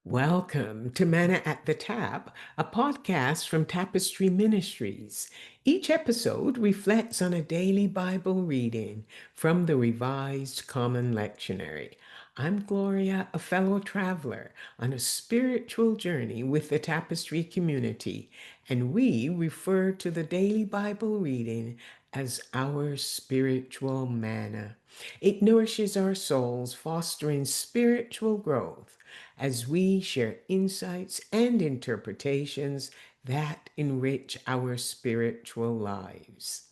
Welcome to Manna at the Tap, a podcast from Tapestry Ministries. Each episode reflects on a daily Bible reading from the Revised Common Lectionary. I'm Gloria, a fellow traveler on a spiritual journey with the Tapestry community, and we refer to the daily Bible reading as our spiritual manna. It nourishes our souls, fostering spiritual growth as we share insights and interpretations that enrich our spiritual lives.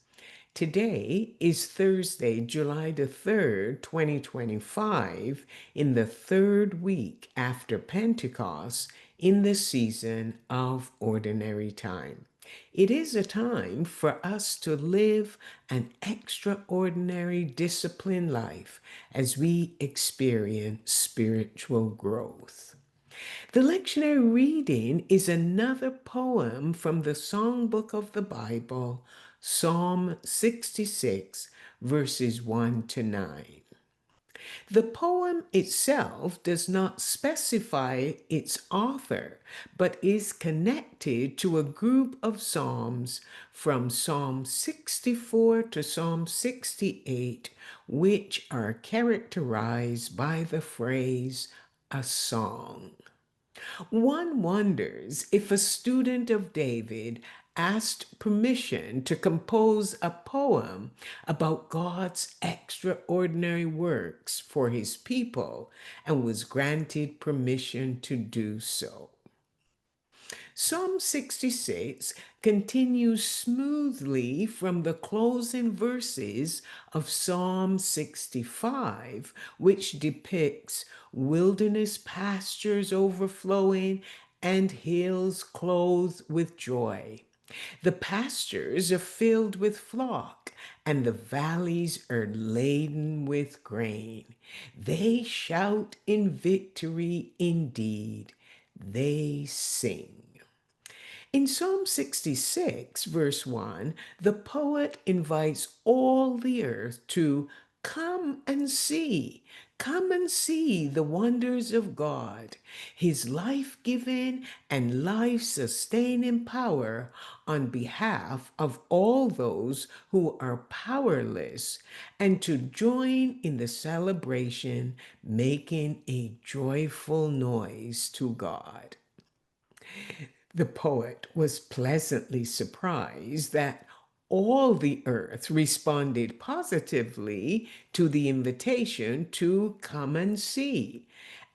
Today is Thursday, July the 3rd, 2025, in the third week after Pentecost in the season of ordinary time. It is a time for us to live an extraordinary disciplined life as we experience spiritual growth. The lectionary reading is another poem from the songbook of the Bible, Psalm 66, verses 1 to 9. The poem itself does not specify its author, but is connected to a group of psalms from Psalm 64 to Psalm 68, which are characterized by the phrase, a song. One wonders if a student of David asked permission to compose a poem about God's extraordinary works for his people and was granted permission to do so. Psalm 66 continues smoothly from the closing verses of Psalm 65, which depicts wilderness pastures overflowing and hills clothed with joy. The pastures are filled with flock, and the valleys are laden with grain. They shout in victory indeed. They sing. In Psalm 66, verse 1, the poet invites all the earth to come and see. Come and see the wonders of God, his life-giving and life-sustaining power on behalf of all those who are powerless, and to join in the celebration, making a joyful noise to God. The poet was pleasantly surprised that all the earth responded positively to the invitation to come and see.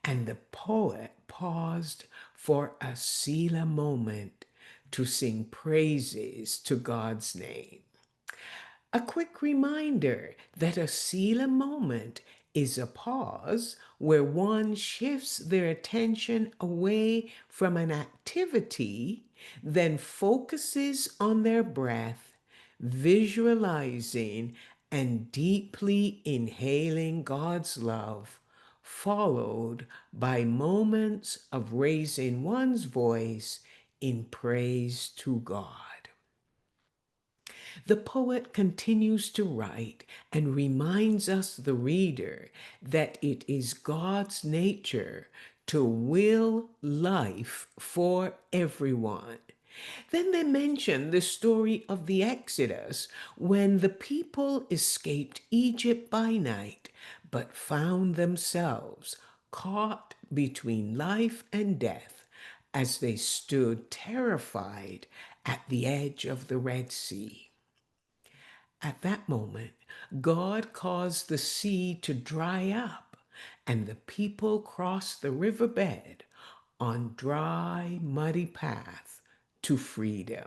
And the poet paused for a Selah moment to sing praises to God's name. A quick reminder that a Selah moment is a pause where one shifts their attention away from an activity, then focuses on their breath, visualizing and deeply inhaling God's love, followed by moments of raising one's voice in praise to God. The poet continues to write and reminds us, the reader, that it is God's nature to will life for everyone. Then they mention the story of the Exodus when the people escaped Egypt by night, but found themselves caught between life and death as they stood terrified at the edge of the Red Sea. At that moment, God caused the sea to dry up, and the people crossed the riverbed on dry, muddy path to freedom.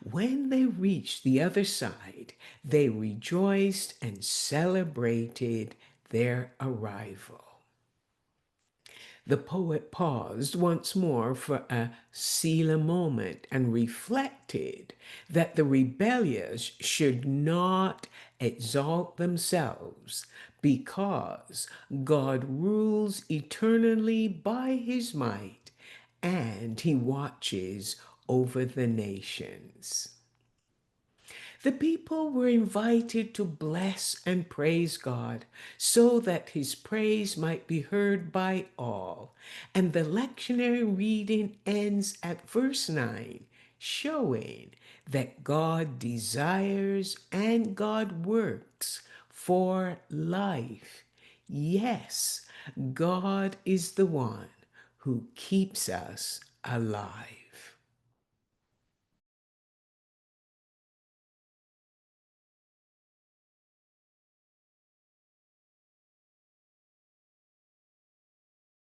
When they reached the other side, they rejoiced and celebrated their arrival. The poet paused once more for a Selah moment and reflected that the rebellious should not exalt themselves because God rules eternally by his might and he watches over the nations. The people were invited to bless and praise God so that his praise might be heard by all. And the lectionary reading ends at verse 9, showing that God desires and God works for life. Yes, God is the one who keeps us alive.